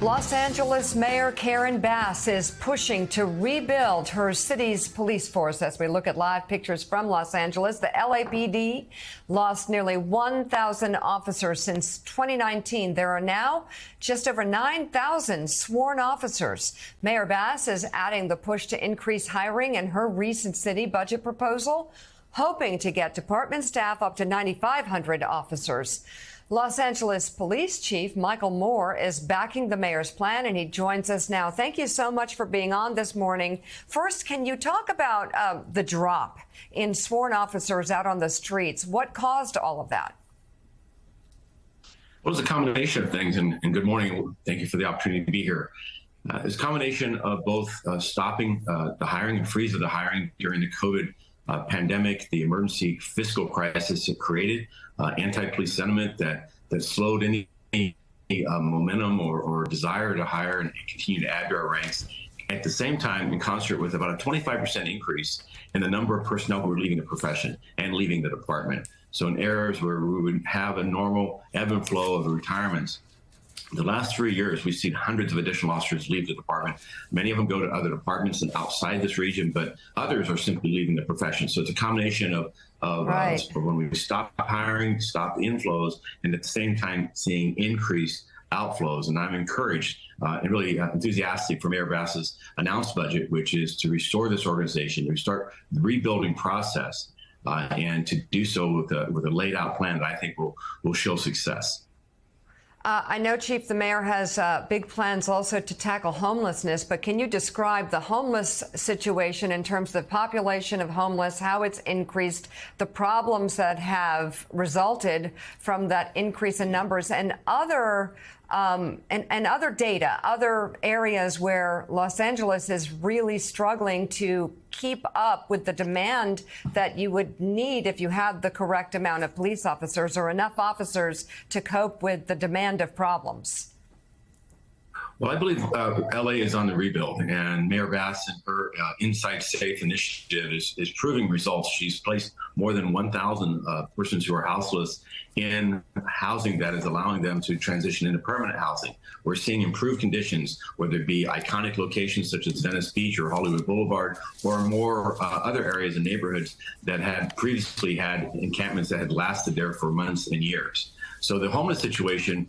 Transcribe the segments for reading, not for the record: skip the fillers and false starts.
Los Angeles Mayor Karen Bass is pushing to rebuild her city's police force. As we look at live pictures from Los Angeles, the LAPD lost nearly 1,000 officers since 2019. There are now just over 9,000 sworn officers. Mayor Bass is adding the push to increase hiring in her recent city budget proposal, hoping to get department staff up to 9,500 officers. Los Angeles Police Chief Michael Moore is backing the mayor's plan, and he joins us now. Thank you so much for being on this morning. First, can you talk about the drop in sworn officers out on the streets? What caused all of that? Well, it's a combination of things, and good morning. Thank you for the opportunity to be here. It's a combination of both stopping the hiring and freeze of the hiring during the COVID pandemic, the emergency fiscal crisis it created, anti-police sentiment that slowed any momentum or desire to hire and continue to add to our ranks. At the same time, in concert with about a 25% increase in the number of personnel who are leaving the profession and leaving the department. So in areas where we would have a normal ebb and flow of retirements, the last 3 years, we've seen hundreds of additional officers leave the department. Many of them go to other departments and outside this region, but others are simply leaving the profession. So it's a combination of when we stop hiring, stop inflows, and at the same time seeing increased outflows. And I'm encouraged and really enthusiastic for Mayor Bass's announced budget, which is to restore this organization, restart the rebuilding process, and to do so with a laid out plan that I think will show success. I know, Chief, the mayor has big plans also to tackle homelessness, but can you describe the homeless situation in terms of the population of homeless, how it's increased, the problems that have resulted from that increase in numbers, and other data, other areas where Los Angeles is really struggling to keep up with the demand that you would need if you had the correct amount of police officers or enough officers to cope with the demand of problems? Well, I believe LA is on the rebuild, and Mayor Bass and her Inside Safe initiative is proving results. She's placed more than 1,000 persons who are houseless in housing that is allowing them to transition into permanent housing. We're seeing improved conditions, whether it be iconic locations such as Venice Beach or Hollywood Boulevard, or more other areas and neighborhoods that had previously had encampments that had lasted there for months and years. So the homeless situation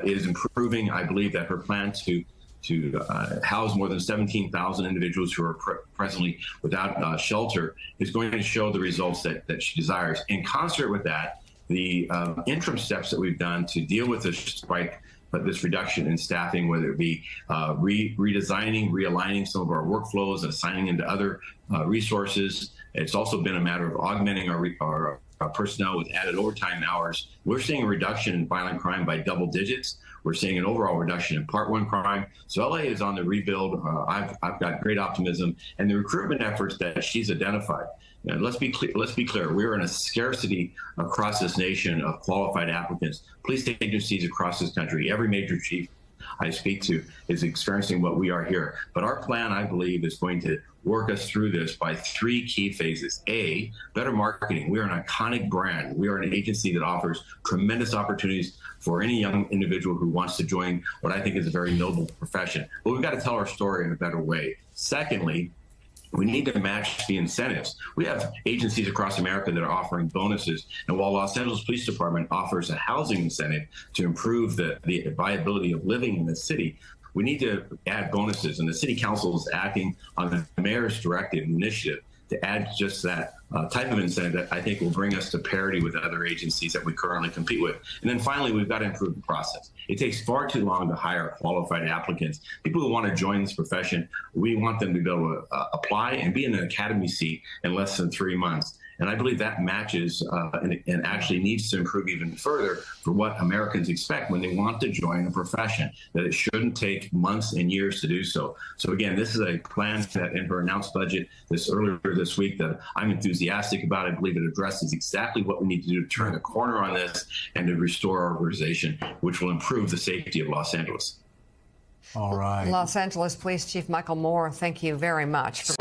is improving. I believe that her plan to house more than 17,000 individuals who are presently without shelter is going to show the results that she desires. In concert with that, the interim steps that we've done to deal with this spike, this reduction in staffing, whether it be redesigning, realigning some of our workflows and assigning into other resources. It's also been a matter of augmenting our personnel with added overtime hours. We're seeing a reduction in violent crime by double digits. We're seeing an overall reduction in Part 1 crime. So LA is on the rebuild. I've got great optimism, and the recruitment efforts that she's identified. And let's be clear. We're in a scarcity across this nation of qualified applicants. Police agencies across this country, every major chief I speak to is experiencing what we are here. But our plan, I believe, is going to work us through this by 3 key phases. A, better marketing. We are an iconic brand. We are an agency that offers tremendous opportunities for any young individual who wants to join what I think is a very noble profession. But we've got to tell our story in a better way. Secondly, we need to match the incentives. We have agencies across America that are offering bonuses. And while Los Angeles Police Department offers a housing incentive to improve the viability of living in the city, we need to add bonuses. And the city council is acting on the mayor's directive initiative to add just that type of incentive that I think will bring us to parity with other agencies that we currently compete with. And then finally, we've got to improve the process. It takes far too long to hire qualified applicants. People who want to join this profession, we want them to be able to apply and be in an academy seat in less than 3 months. And I believe that matches and actually needs to improve even further for what Americans expect when they want to join a profession, that it shouldn't take months and years to do so. So again, this is a plan that in her announced budget earlier this week that I'm enthusiastic about. I believe it addresses exactly what we need to do to turn the corner on this and to restore our organization, which will improve the safety of Los Angeles. All right. Los Angeles Police Chief Michael Moore, thank you very much.